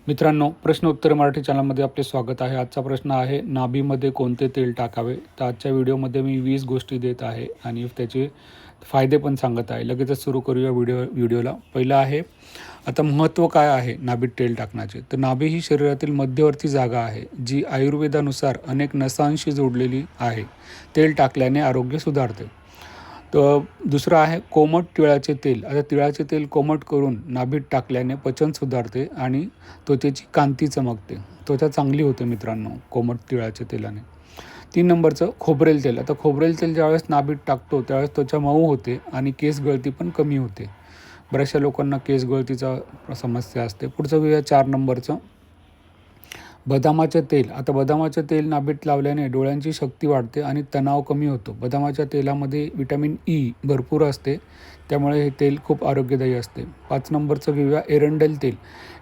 मित्रांनो, प्रश्न उत्तर मराठी चॅनलमध्ये आपले स्वागत आहे. आजचा प्रश्न आहे, नाभीमध्ये कोणते तेल टाकावे? तर आजच्या व्हिडिओमध्ये मी 20 गोष्टी देत आहे आणि त्याचे फायदे पण सांगत आहे. लगेचच सुरू करूया व्हिडिओला. पहिलं आहे, आता महत्त्व काय आहे नाभीत तेल टाकण्याचे? तर नाभी ही शरीरातील मध्यवर्ती जागा आहे, जी आयुर्वेदानुसार अनेक नसांशी जोडलेली आहे. तेल टाकल्याने आरोग्य सुधारते. तर दुसरं आहे कोमट तिळाचे तेल. आता तिळाचे तेल कोमट करून नाभीत टाकल्याने पचन सुधारते आणि त्वचेची कांती चमकते. त्वचा चांगली होते मित्रांनो कोमट तिळाच्या तेलाने. 3 नंबरचं खोबरेल तेल. आता खोबरेल तेल ज्यावेळेस नाभीत टाकतो त्यावेळेस त्वचा मऊ होते आणि केस गळती पण कमी होते. बऱ्याचशा लोकांना केस गळतीचा समस्या असते. पुढचं घेऊया 4 नंबरचं बदामाचे तेल. आता बदामाचे तेल नाभीत लावल्याने डोळ्यांची शक्ती वाढते आणि तणाव कमी होतो. बदामाच्या तेलामध्ये विटॅमिन ई भरपूर असते, त्यामुळे हे तेल खूप आरोग्यदायी असते. 5 नंबरचं घेऊया एरंडेल तेल.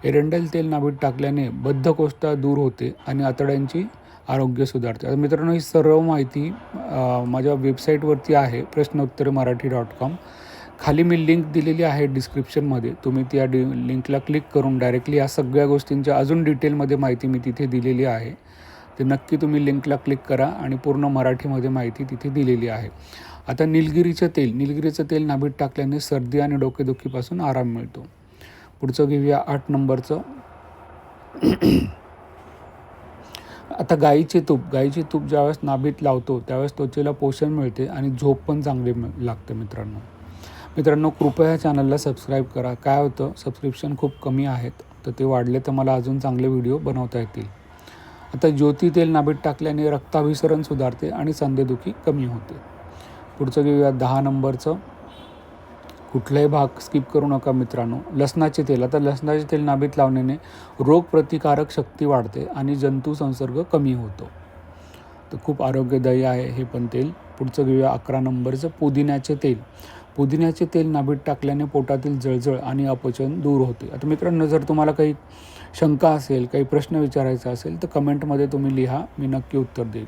एरंडेल तेल नाभीत टाकल्याने बद्धकोष्ठता दूर होते आणि आतड्यांची आरोग्य सुधारते. आता मित्रांनो, ही सर्व माहिती माझ्या वेबसाईटवरती आहे, प्रश्नोत्तरमराठी.com. खाली मी लिंक दिलेली आहे डिस्क्रिप्शनमध्ये. तुम्ही त्या लिंकला क्लिक करून डायरेक्टली या सगळ्या गोष्टींच्या अजून डिटेलमध्ये माहिती मी तिथे दिलेली आहे. ते नक्की तुम्ही लिंकला क्लिक करा आणि पूर्ण मराठीमध्ये माहिती तिथे दिलेली आहे. आता निलगिरीचं तेल नाभीत टाकल्याने सर्दी आणि डोकेदुखीपासून आराम मिळतो. पुढचं घेऊया 8 नंबरचं. आता गाईचे तूप ज्यावेळेस नाभीत लावतो त्यावेळेस त्वचेला पोषण मिळते आणि झोप पण चांगली लागते. मित्रांनो, कृपया या चॅनलला सबस्क्राईब करा. काय होतं, सबस्क्रिप्शन खूप कमी आहेत, तर ते वाढले तर मला अजून चांगले व्हिडिओ बनवता येतील. आता ज्योती तेल नाभीत टाकल्याने रक्ताभिसरण सुधारते आणि सांधेदुखी कमी होते. पुढचं घेऊया 10 नंबरचं. कुठलाही भाग स्किप करू नका मित्रांनो. लसणाचे तेल. आता लसणाचे तेल नाभीत लावण्याने रोगप्रतिकारक शक्ती वाढते आणि जंतू संसर्ग कमी होतो. तर खूप आरोग्यदायी आहे हे पण तेल. पुढचं घेऊया 11 नंबरचं पुदिन्याचे तेल. पुदिन्याचे तेल नाभीत टाकल्याने पोटातील जळजळ आणि अपचन दूर होते. आता मित्रांनो, जर तुम्हाला काही शंका असेल, काही प्रश्न विचारायचा असेल तर कमेंटमध्ये तुम्ही लिहा, मी नक्की उत्तर देईल.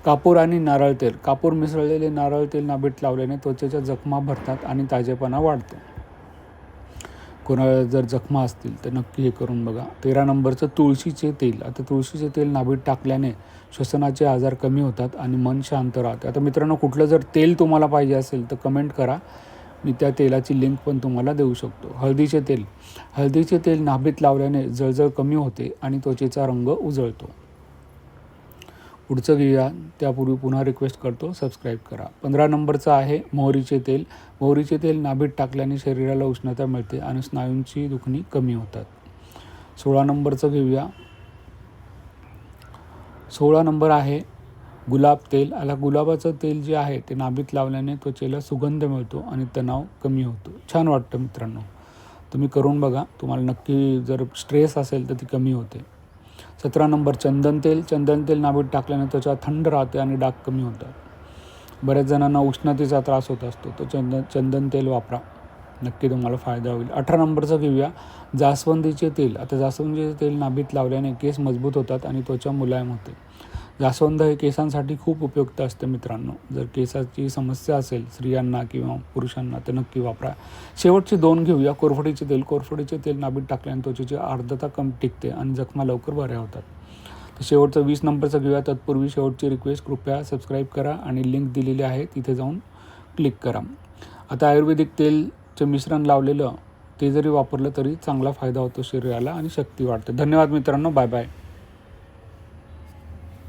कापूर आणि नारळ तेल. कापूर मिसळलेले नारळ तेल नाभीत लावल्याने त्वचेच्या जखमा भरतात आणि ताजेपणा वाढतो. कोणाला जर जखमा असतील तर नक्की हे करून बघा. 13 नंबरचं तुळशीचे तेल. आता तुळशीचे तेल नाभीत टाकल्याने श्वसनाचे आजार कमी होतात आणि मन शांत राहते. आता मित्रांनो, कुठलं जर तेल तुम्हाला पाहिजे असेल तर कमेंट करा, मी त्या तेलाची लिंक पण तुम्हाला देऊ शकतो. हळदीचे तेल नाभीत लावल्याने जळजळ कमी होते आणि त्वचेचा रंग उजळतो. पुढचं घेऊया, त्यापूर्वी पुन्हा रिक्वेस्ट करतो, सबस्क्राईब करा. 15 नंबरचं आहे मोहरीचे तेल. मोहरीचे तेल नाभीत टाकल्याने शरीराला उष्णता मिळते आणि स्नायूंची दुखणी कमी होतात. 16 नंबरचं घेऊया. 16 नंबर आहे गुलाब तेल. आता गुलाबाचं तेल जे आहे ते नाभीत लावल्याने त्वचेला सुगंध मिळतो आणि तणाव कमी होतो. छान वाटतं मित्रांनो, तुम्ही करून बघा. तुम्हाला नक्की जर स्ट्रेस असेल तर ती कमी होते. 17 नंबर चंदन तेल नाभीत टाकल्याने त्वचा थंड राहते आणि डाग कमी होतात. बऱ्याच जणांना उष्णतेचा त्रास होत असतो, तो चंदन तेल वापरा, नक्की तुम्हाला फायदा होईल. 18 नंबरचं घेऊया जास्वंदीचे तेल. आता जास्वंदीचे तेल नाभीत लावल्याने केस मजबूत होतात आणि त्वचा मुलायम होते. जास्वंद हे केसांसाठी खूप उपयुक्त असते मित्रांनो. जर केसाची समस्या असेल स्त्रियांना किंवा पुरुषांना तर नक्की वापरा. शेवटचे 2 घेऊया. कोरफडीचे तेल नाभीत टाकल्याने त्वचेची आर्द्रता कमी टिकते आणि जखमा लवकर बऱ्या होतात. तर शेवटचं 20 नंबरचं घेऊया. तत्पूर्वी शेवटची रिक्वेस्ट, कृपया सबस्क्राईब करा आणि लिंक दिलेली आहे तिथे जाऊन क्लिक करा. आता आयुर्वेदिक तेलचं मिश्रण लावलेलं ते जरी वापरलं तरी चांगला फायदा होतो शरीराला आणि शक्ती वाढते. धन्यवाद मित्रांनो, बाय बाय.